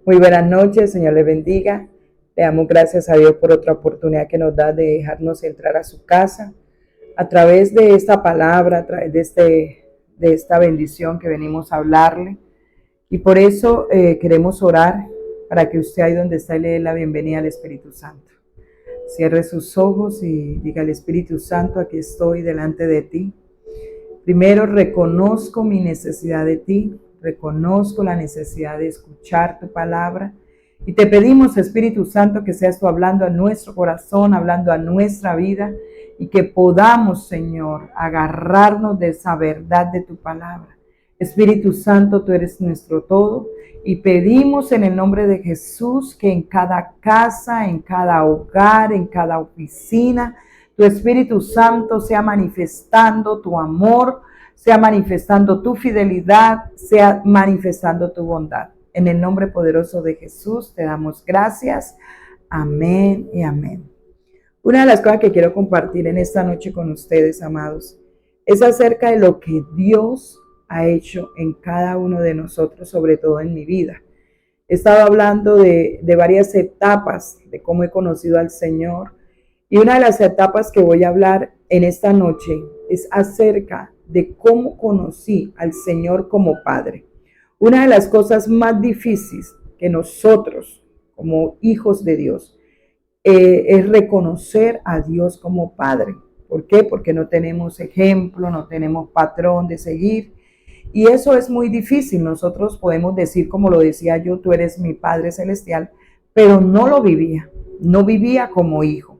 Muy buenas noches, Señor les bendiga. Le damos gracias a Dios por otra oportunidad que nos da de dejarnos entrar a su casa a través de esta palabra, a través de esta bendición que venimos a hablarle. Y por eso queremos orar para que usted ahí donde está le dé la bienvenida al Espíritu Santo. Cierre sus ojos y diga al Espíritu Santo, aquí estoy delante de ti. Primero reconozco mi necesidad de ti, reconozco la necesidad de escuchar tu palabra y te pedimos, Espíritu Santo, que seas tú hablando a nuestro corazón, hablando a nuestra vida y que podamos, Señor, agarrarnos de esa verdad de tu palabra. Espíritu Santo, tú eres nuestro todo y pedimos en el nombre de Jesús que en cada casa, en cada hogar, en cada oficina, tu Espíritu Santo sea manifestando tu amor, sea manifestando tu fidelidad, sea manifestando tu bondad. En el nombre poderoso de Jesús te damos gracias. Amén y amén. Una de las cosas que quiero compartir en esta noche con ustedes, amados, es acerca de lo que Dios ha hecho en cada uno de nosotros, sobre todo en mi vida. He estado hablando de varias etapas de cómo he conocido al Señor. Y una de las etapas que voy a hablar en esta noche es acerca de cómo conocí al Señor como Padre. Una de las cosas más difíciles que nosotros, como hijos de Dios, es reconocer a Dios como Padre. ¿Por qué? Porque no tenemos ejemplo, no tenemos patrón de seguir. Y eso es muy difícil. Nosotros podemos decir, como lo decía yo, tú eres mi Padre Celestial, pero no lo vivía. No vivía como hijo.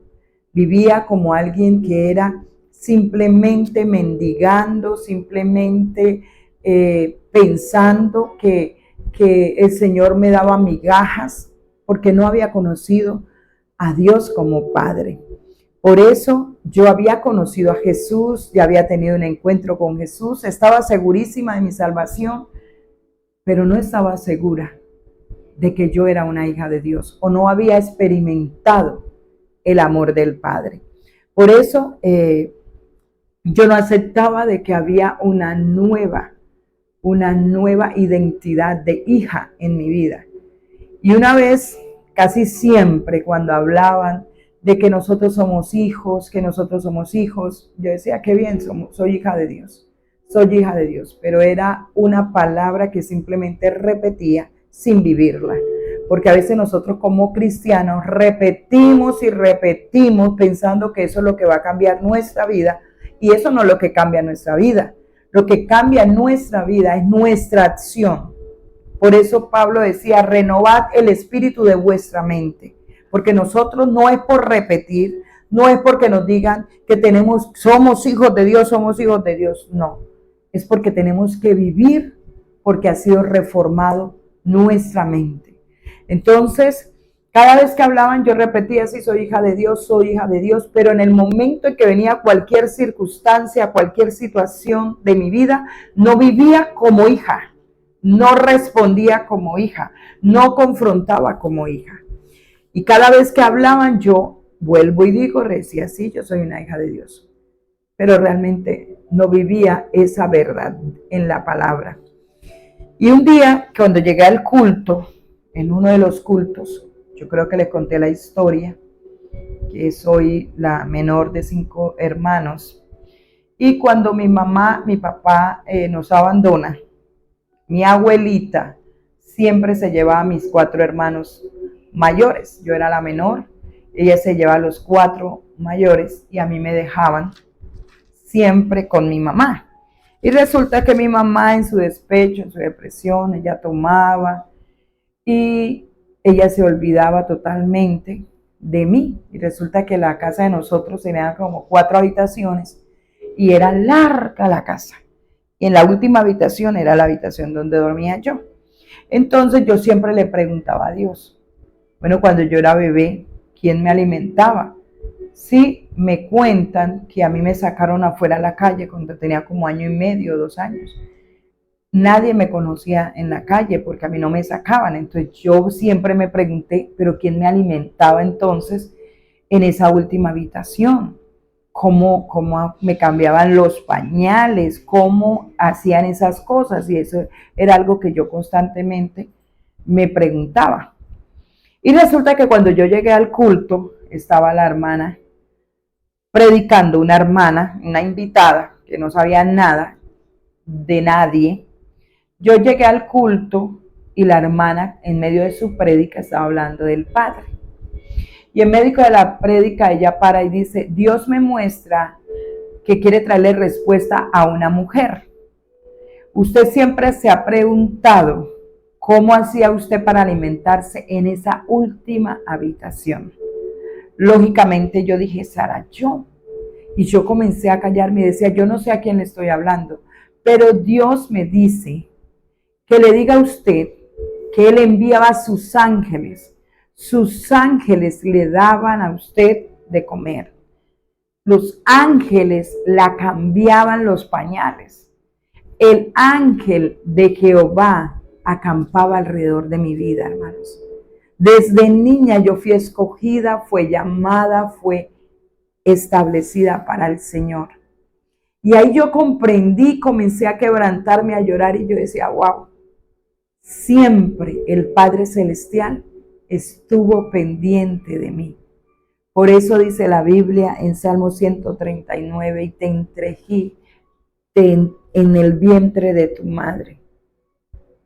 Vivía como alguien que era simplemente mendigando, simplemente pensando que el Señor me daba migajas, porque no había conocido a Dios como Padre. Por eso yo había conocido a Jesús, ya había tenido un encuentro con Jesús, estaba segurísima de mi salvación, pero no estaba segura de que yo era una hija de Dios o no había experimentado el amor del Padre. Por eso yo no aceptaba de que había una nueva identidad de hija en mi vida. Y una vez, casi siempre, cuando hablaban de que nosotros somos hijos, yo decía, qué bien, soy hija de Dios, soy hija de Dios, pero era una palabra que simplemente repetía sin vivirla. Porque a veces nosotros como cristianos repetimos y repetimos pensando que eso es lo que va a cambiar nuestra vida, y eso no es lo que cambia nuestra vida. Lo que cambia nuestra vida es nuestra acción. Por eso Pablo decía, renovad el espíritu de vuestra mente. Porque nosotros no es por repetir, no es porque nos digan que somos hijos de Dios, no. Es porque tenemos que vivir, porque ha sido reformado nuestra mente. Entonces, cada vez que hablaban yo repetía, sí, soy hija de Dios, pero en el momento en que venía cualquier circunstancia, cualquier situación de mi vida, no vivía como hija, no respondía como hija, no confrontaba como hija. Y cada vez que hablaban yo vuelvo y digo, decía, sí, yo soy una hija de Dios, pero realmente no vivía esa verdad en la palabra. Y un día, cuando llegué al culto, en uno de los cultos, yo creo que les conté la historia, que soy la menor de 5 hermanos. Y cuando mi papá nos abandona, mi abuelita siempre se llevaba a mis 4 hermanos mayores. Yo era la menor, ella se llevaba a los 4 mayores y a mí me dejaban siempre con mi mamá. Y resulta que mi mamá en su despecho, en su depresión, ella tomaba y ella se olvidaba totalmente de mí. Y resulta que la casa de nosotros tenía como 4 habitaciones y era larga la casa. Y en la última habitación era la habitación donde dormía yo. Entonces yo siempre le preguntaba a Dios, bueno, cuando yo era bebé, ¿quién me alimentaba? Sí, me cuentan que a mí me sacaron afuera a la calle cuando tenía como 1 año y medio, 2 años. Nadie me conocía en la calle porque a mí no me sacaban. Entonces yo siempre me pregunté, ¿pero quién me alimentaba entonces en esa última habitación? cómo me cambiaban los pañales, cómo hacían esas cosas, y eso era algo que yo constantemente me preguntaba. Y resulta que cuando yo llegué al culto, estaba la hermana predicando, una hermana, una invitada, que no sabía nada de nadie. Yo llegué al culto y la hermana, en medio de su prédica, estaba hablando del Padre. Y en medio de la prédica ella para y dice, Dios me muestra que quiere traerle respuesta a una mujer. Usted siempre se ha preguntado cómo hacía usted para alimentarse en esa última habitación. Lógicamente yo dije, Sara, yo. Y yo comencé a callarme y decía, yo no sé a quién le estoy hablando, pero Dios me dice que le diga a usted que Él enviaba a sus ángeles. Sus ángeles le daban a usted de comer. Los ángeles la cambiaban los pañales. El ángel de Jehová acampaba alrededor de mi vida, hermanos. Desde niña yo fui escogida, fue llamada, fue establecida para el Señor. Y ahí yo comprendí, comencé a quebrantarme, a llorar, y yo decía, wow, siempre el Padre Celestial estuvo pendiente de mí. Por eso dice la Biblia en Salmo 139, y te entrejí en el vientre de tu madre.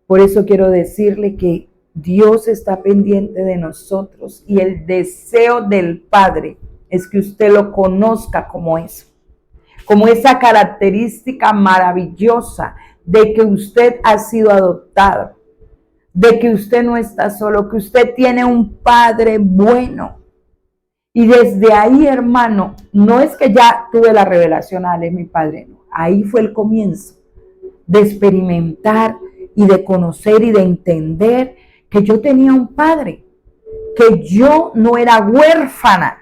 Por eso quiero decirle que Dios está pendiente de nosotros, y el deseo del Padre es que usted lo conozca como eso, como esa característica maravillosa de que usted ha sido adoptado, de que usted no está solo, que usted tiene un Padre bueno. Y desde ahí, hermano, no es que ya tuve la revelación, Ale, mi Padre, no. Ahí fue el comienzo de experimentar y de conocer y de entender que yo tenía un Padre, que yo no era huérfana.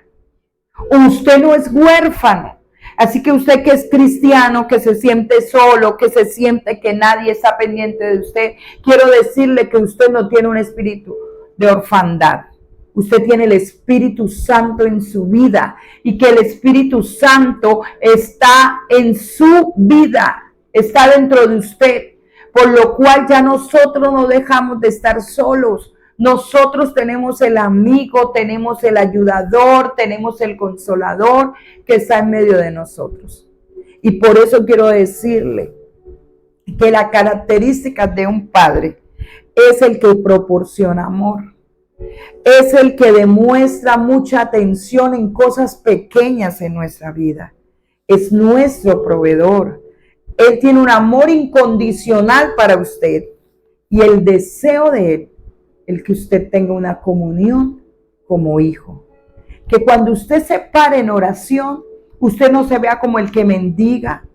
Usted no es huérfano. Así que usted que es cristiano, que se siente solo, que se siente que nadie está pendiente de usted, quiero decirle que usted no tiene un espíritu de orfandad. Usted tiene el Espíritu Santo en su vida, y que el Espíritu Santo está en su vida, está dentro de usted, por lo cual ya nosotros no dejamos de estar solos. Nosotros tenemos el amigo, tenemos el ayudador, tenemos el consolador que está en medio de nosotros. Y por eso quiero decirle que la característica de un padre es el que proporciona amor. Es el que demuestra mucha atención en cosas pequeñas en nuestra vida. Es nuestro proveedor. Él tiene un amor incondicional para usted, y el deseo de Él, el que usted tenga una comunión como hijo. Que cuando usted se pare en oración, usted no se vea como el que mendiga,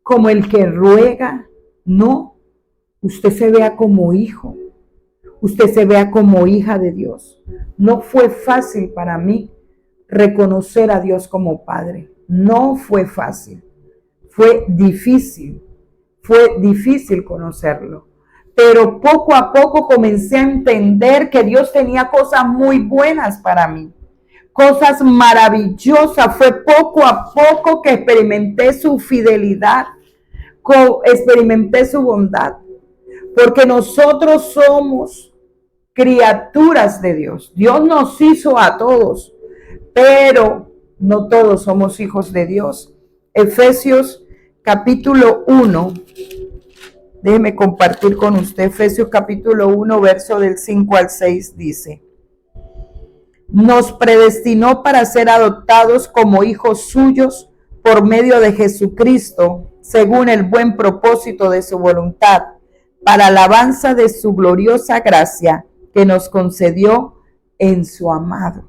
como el que ruega. No, usted se vea como hijo. Usted se vea como hija de Dios. No fue fácil para mí reconocer a Dios como Padre. No fue fácil. Fue difícil conocerlo. Pero poco a poco comencé a entender que Dios tenía cosas muy buenas para mí, cosas maravillosas. Fue poco a poco que experimenté su fidelidad, experimenté su bondad, porque nosotros somos criaturas de Dios. Dios nos hizo a todos, pero no todos somos hijos de Dios. Efesios capítulo 1. Déjeme compartir con usted Efesios capítulo 1, verso del 5 al 6, dice: nos predestinó para ser adoptados como hijos suyos por medio de Jesucristo, según el buen propósito de su voluntad, para alabanza de su gloriosa gracia que nos concedió en su amado.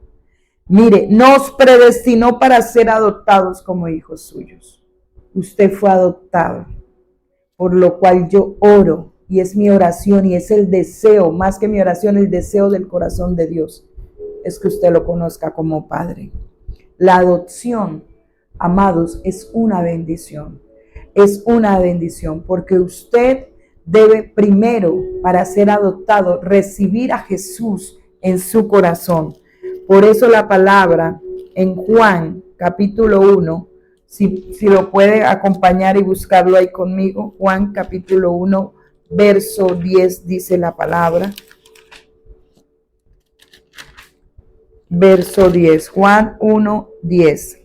Mire, nos predestinó para ser adoptados como hijos suyos. Usted fue adoptado. Por lo cual yo oro, y es mi oración, y es el deseo, más que mi oración, el deseo del corazón de Dios, es que usted lo conozca como Padre. La adopción, amados, es una bendición. Es una bendición, porque usted debe primero, para ser adoptado, recibir a Jesús en su corazón. Por eso la palabra en Juan capítulo 1, Si lo puede acompañar y buscarlo ahí conmigo. Juan capítulo 1, verso 10 dice la palabra. Verso 10, Juan 1, 10.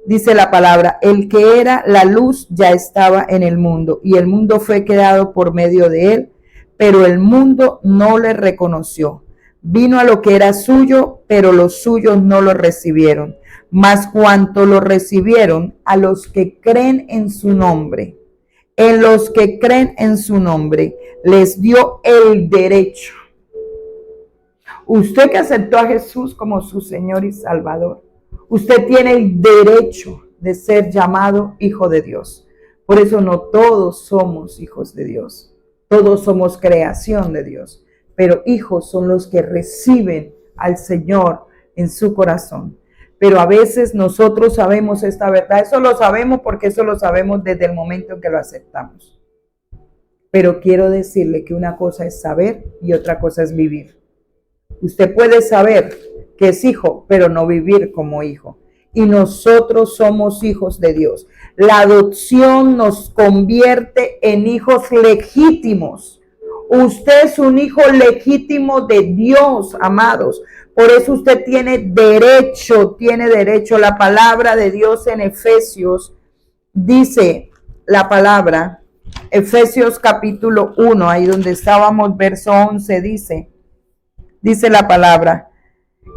Dice la palabra, el que era la luz ya estaba en el mundo, y el mundo fue creado por medio de él, pero el mundo no le reconoció. Vino a lo que era suyo, pero los suyos no lo recibieron. Mas cuanto lo recibieron, a los que creen en su nombre, en los que creen en su nombre, les dio el derecho. Usted que aceptó a Jesús como su Señor y Salvador, usted tiene el derecho de ser llamado hijo de Dios. Por eso no todos somos hijos de Dios. Todos somos creación de Dios. Pero hijos son los que reciben al Señor en su corazón. Pero a veces nosotros sabemos esta verdad. Eso lo sabemos porque eso lo sabemos desde el momento en que lo aceptamos. Pero quiero decirle que una cosa es saber y otra cosa es vivir. Usted puede saber que es hijo, pero no vivir como hijo. Y nosotros somos hijos de Dios. La adopción nos convierte en hijos legítimos. Usted es un hijo legítimo de Dios, amados. Por eso usted tiene derecho. La palabra de Dios en Efesios dice la palabra, Efesios capítulo 1, ahí donde estábamos, verso 11, dice la palabra,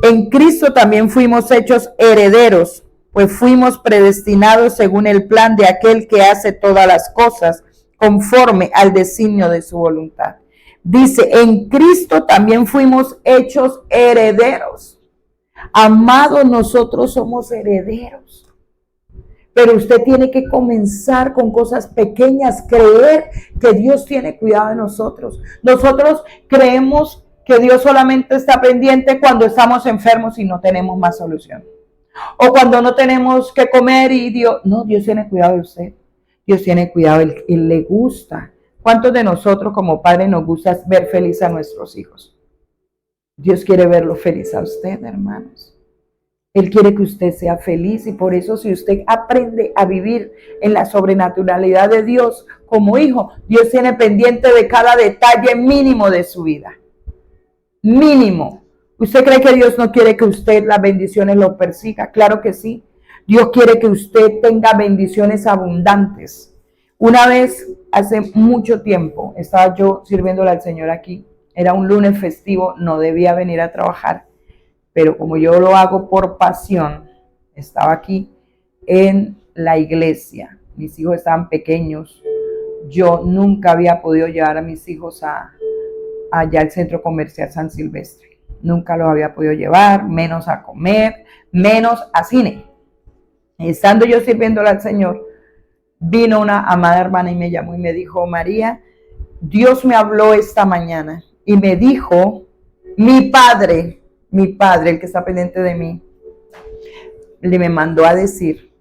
en Cristo también fuimos hechos herederos, pues fuimos predestinados según el plan de aquel que hace todas las cosas conforme al designio de su voluntad. Dice, en Cristo también fuimos hechos herederos. Amados, nosotros somos herederos. Pero usted tiene que comenzar con cosas pequeñas, creer que Dios tiene cuidado de nosotros. Nosotros creemos que Dios solamente está pendiente cuando estamos enfermos y no tenemos más solución. O cuando no tenemos que comer y Dios tiene cuidado de usted. Dios tiene cuidado, Él le gusta. ¿Cuántos de nosotros como padres nos gusta ver feliz a nuestros hijos? Dios quiere verlo feliz a usted, hermanos. Él quiere que usted sea feliz y por eso si usted aprende a vivir en la sobrenaturalidad de Dios como hijo, Dios tiene pendiente de cada detalle mínimo de su vida. Mínimo. ¿Usted cree que Dios no quiere que usted las bendiciones lo persiga? Claro que sí. Dios quiere que usted tenga bendiciones abundantes. Una vez, hace mucho tiempo, estaba yo sirviéndole al Señor aquí. Era un lunes festivo, no debía venir a trabajar. Pero como yo lo hago por pasión, estaba aquí en la iglesia. Mis hijos estaban pequeños. Yo nunca había podido llevar a mis hijos allá al centro comercial San Silvestre. Nunca los había podido llevar, menos a comer, menos a cine. Estando yo sirviéndole al Señor, vino una amada hermana y me llamó y me dijo, María, Dios me habló esta mañana y me dijo, mi padre, el que está pendiente de mí, me mandó a decir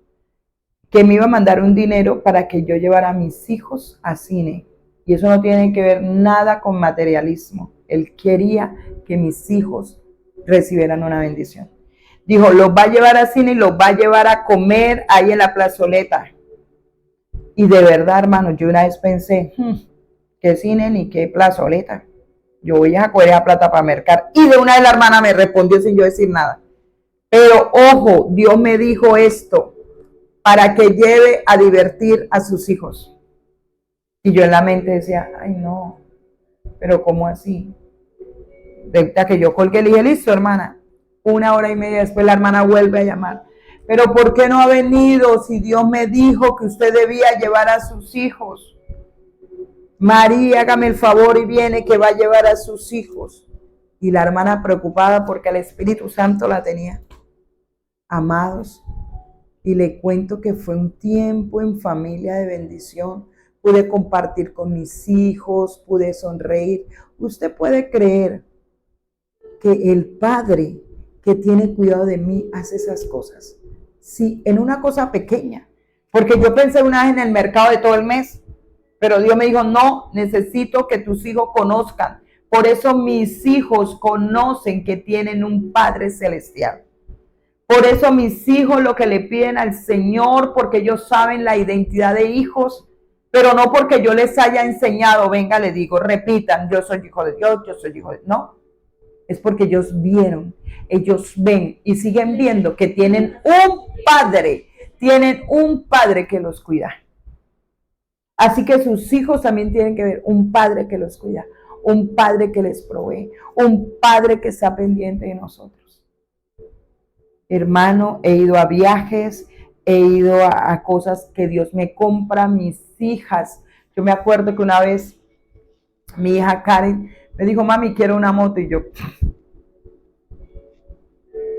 que me iba a mandar un dinero para que yo llevara a mis hijos a cine. Y eso no tiene que ver nada con materialismo. Él quería que mis hijos recibieran una bendición. Dijo, los va a llevar a cine y los va a llevar a comer ahí en la plazoleta. Y de verdad, hermano, yo una vez pensé, ¿qué cine ni qué plazoleta? Yo voy a coger esa plata para mercar. Y de una vez la hermana me respondió sin yo decir nada. Pero ojo, Dios me dijo esto para que lleve a divertir a sus hijos. Y yo en la mente decía, ay no, pero ¿cómo así? De que yo colgué, le dije, listo, hermana. 1 hora y media después la hermana vuelve a llamar. Pero ¿por qué no ha venido si Dios me dijo que usted debía llevar a sus hijos? María, hágame el favor y viene que va a llevar a sus hijos. Y la hermana preocupada porque el Espíritu Santo la tenía. Amados, y le cuento que fue un tiempo en familia de bendición. Pude compartir con mis hijos, pude sonreír. Usted puede creer que el Padre que tiene cuidado de mí hace esas cosas. Sí, en una cosa pequeña. Porque yo pensé una vez en el mercado de todo el mes. Pero Dios me dijo, no, necesito que tus hijos conozcan. Por eso mis hijos conocen que tienen un Padre celestial. Por eso mis hijos lo que le piden al Señor, porque ellos saben la identidad de hijos, pero no porque yo les haya enseñado, venga, le digo, repitan, yo soy hijo de Dios, yo soy hijo de... No, es porque ellos vieron, ellos ven y siguen viendo que tienen un padre que los cuida. Así que sus hijos también tienen que ver un padre que los cuida, un padre que les provee, un padre que está pendiente de nosotros. Hermano, he ido a viajes, he ido a cosas que Dios me compra, mis hijas. Yo me acuerdo que una vez mi hija Karen me dijo, mami, quiero una moto. Y yo,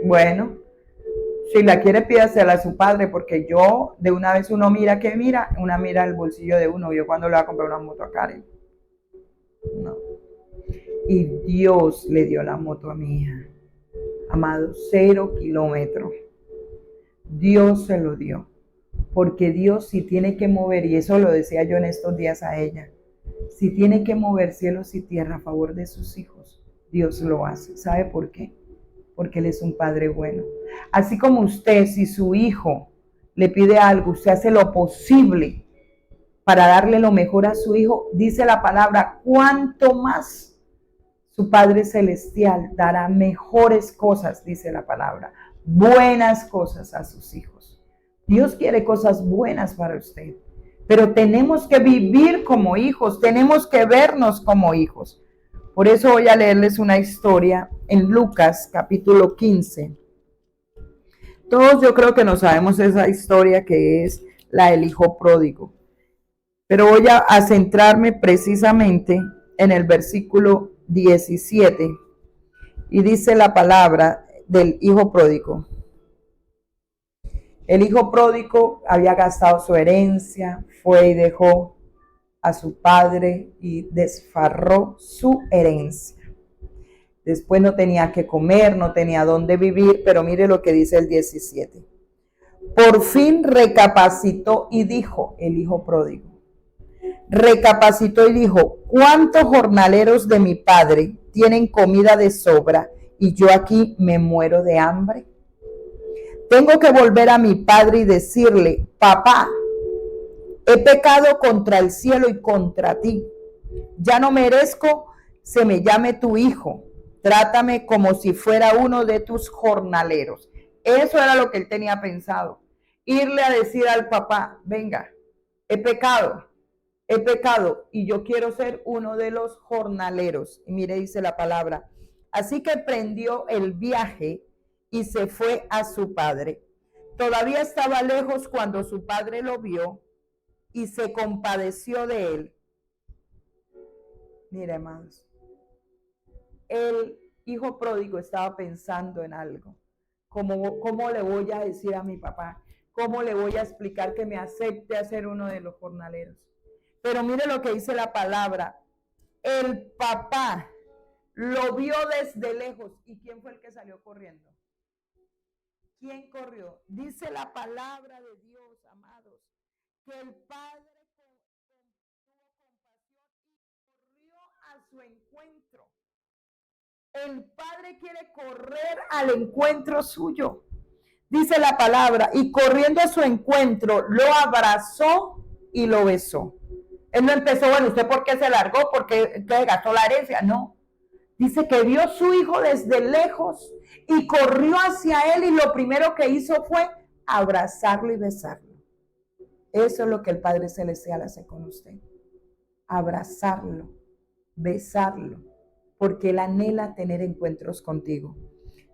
bueno, si la quiere, pídasela a su padre, porque yo, de una vez uno mira, ¿qué mira? Una mira el bolsillo de uno. Yo cuando le voy a comprar una moto a Karen. No. Y Dios le dio la moto a mi hija. Amado, 0 kilómetros. Dios se lo dio. Porque Dios si tiene que mover, y eso lo decía yo en estos días a ella, si tiene que mover cielos y tierra a favor de sus hijos, Dios lo hace. ¿Sabe por qué? Porque Él es un padre bueno. Así como usted, si su hijo le pide algo, usted hace lo posible para darle lo mejor a su hijo, dice la palabra, cuánto más su Padre Celestial dará mejores cosas, dice la palabra, buenas cosas a sus hijos. Dios quiere cosas buenas para usted, pero tenemos que vivir como hijos, tenemos que vernos como hijos. Por eso voy a leerles una historia en Lucas capítulo 15. Todos yo creo que no sabemos esa historia que es la del hijo pródigo, pero voy a centrarme precisamente en el versículo 17 y dice la palabra del hijo pródigo. El hijo pródigo había gastado su herencia, fue y dejó a su padre y desfarró su herencia. Después no tenía que comer, no tenía dónde vivir, pero mire lo que dice el 17. Por fin recapacitó y dijo el hijo pródigo. Recapacitó y dijo, ¿cuántos jornaleros de mi padre tienen comida de sobra y yo aquí me muero de hambre? Tengo que volver a mi padre y decirle, papá, he pecado contra el cielo y contra ti. Ya no merezco se me llame tu hijo. Trátame como si fuera uno de tus jornaleros. Eso era lo que él tenía pensado. Irle a decir al papá, venga, he pecado y yo quiero ser uno de los jornaleros. Y mire, dice la palabra. Así que prendió el viaje y se fue a su padre. Todavía estaba lejos cuando su padre lo vio y se compadeció de él. Mire, hermanos, el hijo pródigo estaba pensando en algo. ¿Cómo le voy a decir a mi papá? ¿Cómo le voy a explicar que me acepte a ser uno de los jornaleros? Pero mire lo que dice la palabra. El papá lo vio desde lejos. ¿Y quién fue el que salió corriendo? ¿Quién corrió? Dice la palabra de Dios, amados, que el padre tuvo compasión y corrió a su encuentro. El padre quiere correr al encuentro suyo. Dice la palabra, y corriendo a su encuentro, lo abrazó y lo besó. Él no empezó, bueno, ¿usted por qué se largó? ¿Por qué gastó la herencia? No. Dice que vio a su hijo desde lejos y corrió hacia él y lo primero que hizo fue abrazarlo y besarlo. Eso es lo que el Padre Celestial hace con usted. Abrazarlo, besarlo, porque él anhela tener encuentros contigo.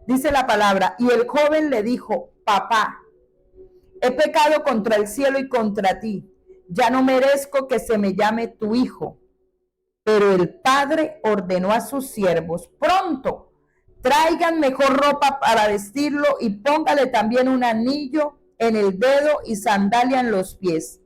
Dice la palabra, y el joven le dijo, papá, he pecado contra el cielo y contra ti. Ya no merezco que se me llame tu hijo. Pero el padre ordenó a sus siervos, pronto, traigan mejor ropa para vestirlo y póngale también un anillo en el dedo y sandalia en los pies.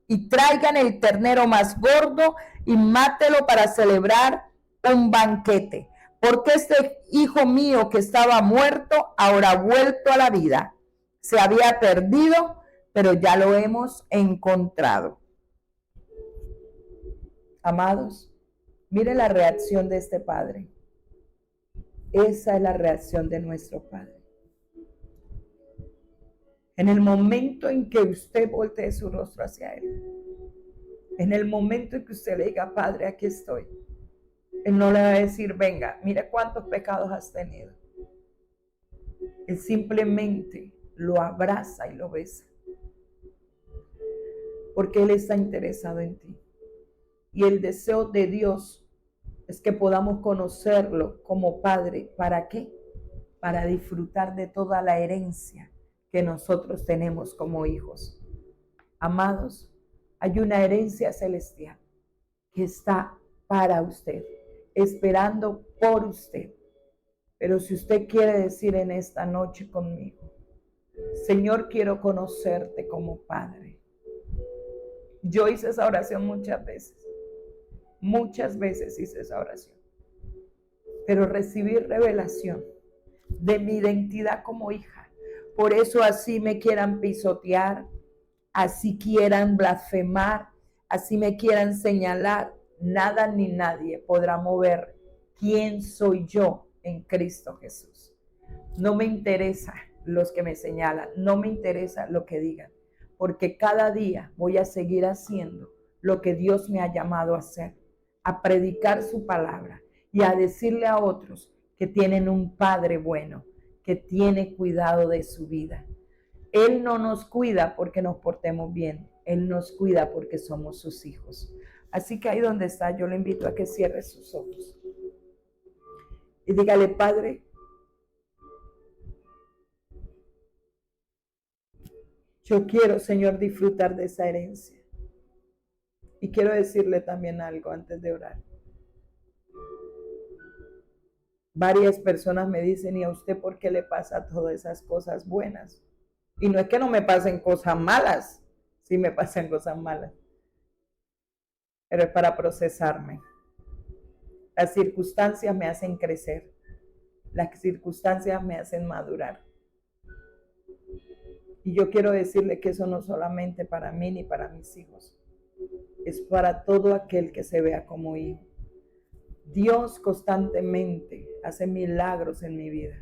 Y traigan el ternero más gordo y mátelo para celebrar un banquete. Porque este hijo mío que estaba muerto, ahora ha vuelto a la vida. Se había perdido, pero ya lo hemos encontrado. Amados, mire la reacción de este padre. Esa es la reacción de nuestro Padre. En el momento en que usted voltee su rostro hacia Él, en el momento en que usted le diga, Padre, aquí estoy, Él no le va a decir, venga, mira cuántos pecados has tenido. Él simplemente lo abraza y lo besa, porque Él está interesado en ti. Y el deseo de Dios es que podamos conocerlo como Padre. ¿Para qué? Para disfrutar de toda la herencia que nosotros tenemos como hijos. Amados, hay una herencia celestial que está para usted, esperando por usted. Pero si usted quiere decir en esta noche conmigo, Señor, quiero conocerte como Padre. Yo hice esa oración muchas veces hice esa oración. Pero recibí revelación de mi identidad como hija. Por eso así me quieran pisotear, así quieran blasfemar, así me quieran señalar, nada ni nadie podrá mover quién soy yo en Cristo Jesús. No me interesa los que me señalan, no me interesa lo que digan, porque cada día voy a seguir haciendo lo que Dios me ha llamado a hacer, a predicar su palabra y a decirle a otros que tienen un Padre bueno, que tiene cuidado de su vida. Él no nos cuida porque nos portemos bien, Él nos cuida porque somos sus hijos. Así que ahí donde está, yo le invito a que cierre sus ojos y dígale, Padre, yo quiero, Señor, disfrutar de esa herencia. Y quiero decirle también algo antes de orar. Varias personas me dicen, ¿y a usted por qué le pasa todas esas cosas buenas? Y no es que no me pasen cosas malas, sí me pasan cosas malas, pero es para procesarme. Las circunstancias me hacen crecer, las circunstancias me hacen madurar. Y yo quiero decirle que eso no solamente para mí ni para mis hijos, es para todo aquel que se vea como hijo. Dios constantemente hace milagros en mi vida.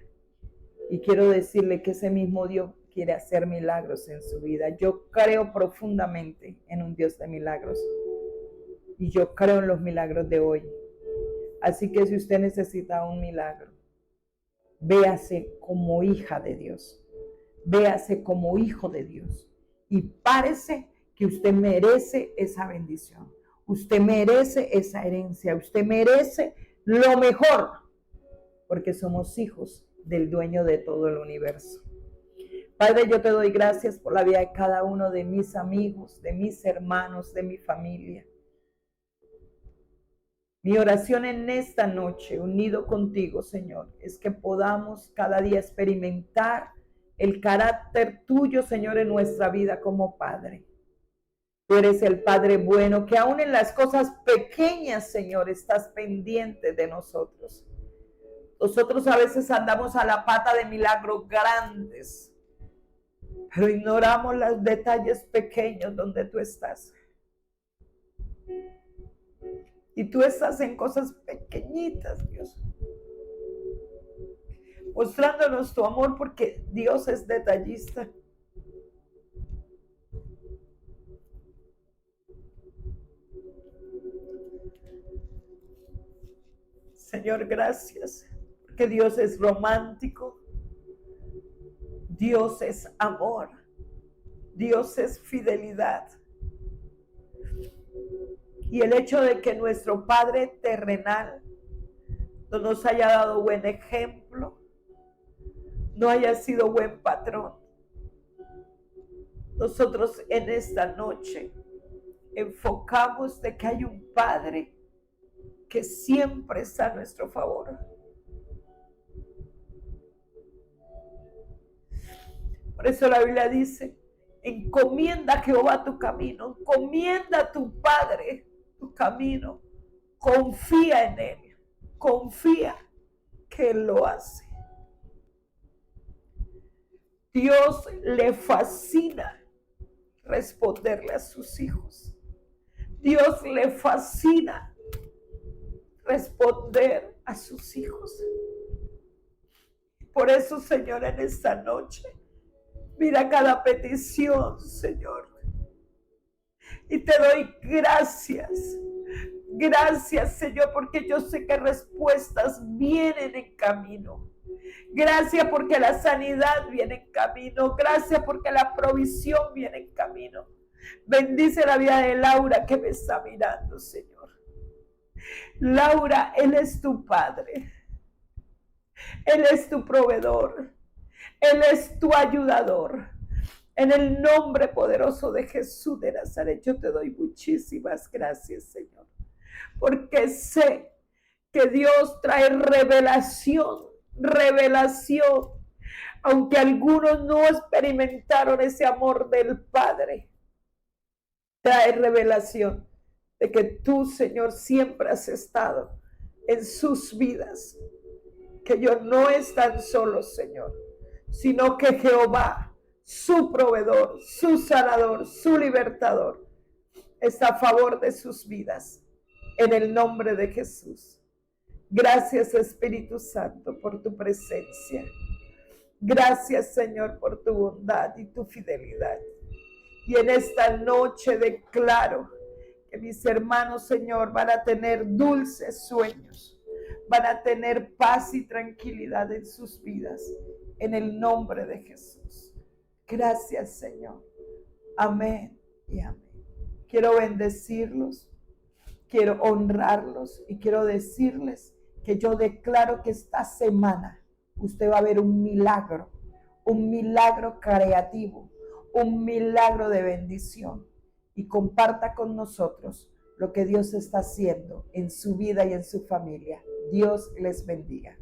Y quiero decirle que ese mismo Dios quiere hacer milagros en su vida. Yo creo profundamente en un Dios de milagros. Y yo creo en los milagros de hoy. Así que si usted necesita un milagro, véase como hija de Dios. Véase como hijo de Dios. Y párese que usted merece esa bendición. Usted merece esa herencia. Usted merece lo mejor. Porque somos hijos del dueño de todo el universo. Padre, yo te doy gracias por la vida de cada uno de mis amigos, de mis hermanos, de mi familia. Mi oración en esta noche, unido contigo, Señor, es que podamos cada día experimentar el carácter tuyo, Señor, en nuestra vida como Padre. Tú eres el Padre bueno, que aún en las cosas pequeñas, Señor, estás pendiente de nosotros. Nosotros a veces andamos a la pata de milagros grandes, pero ignoramos los detalles pequeños donde tú estás. Y tú estás en cosas pequeñitas, Dios, mostrándonos tu amor porque Dios es detallista. Señor, gracias, porque Dios es romántico, Dios es amor, Dios es fidelidad. Y el hecho de que nuestro Padre terrenal no nos haya dado buen ejemplo, no haya sido buen patrón, nosotros en esta noche enfocamos de que hay un Padre que siempre está a nuestro favor. Por eso la Biblia dice, encomienda a Jehová tu camino, encomienda a tu Padre tu camino, confía en Él, confía que Él lo hace. Dios le fascina responderle a sus hijos. Dios le fascina responder a sus hijos. Por eso, Señor, en esta noche Mira cada petición, Señor. Y te doy gracias. Gracias, Señor, porque yo sé que respuestas vienen en camino. Gracias porque la sanidad viene en camino. Gracias porque la provisión viene en camino. Bendice la vida de Laura que me está mirando, Señor. Laura, Él es tu Padre. Él es tu proveedor. Él es tu ayudador. En el nombre poderoso de Jesús de Nazaret, yo te doy muchísimas gracias, Señor. Porque sé que Dios trae revelación, revelación. Aunque algunos no experimentaron ese amor del Padre, trae revelación de que tú, Señor, siempre has estado en sus vidas. Que ellos no están solos, Señor, sino que Jehová, su proveedor, su sanador, su libertador, está a favor de sus vidas. En el nombre de Jesús. Gracias, Espíritu Santo, por tu presencia. Gracias, Señor, por tu bondad y tu fidelidad. Y en esta noche declaro que mis hermanos, Señor, van a tener dulces sueños. Van a tener paz y tranquilidad en sus vidas. En el nombre de Jesús. Gracias, Señor. Amén y amén. Quiero bendecirlos. Quiero honrarlos y quiero decirles que yo declaro que esta semana usted va a ver un milagro creativo, un milagro de bendición. Y comparta con nosotros lo que Dios está haciendo en su vida y en su familia. Dios les bendiga.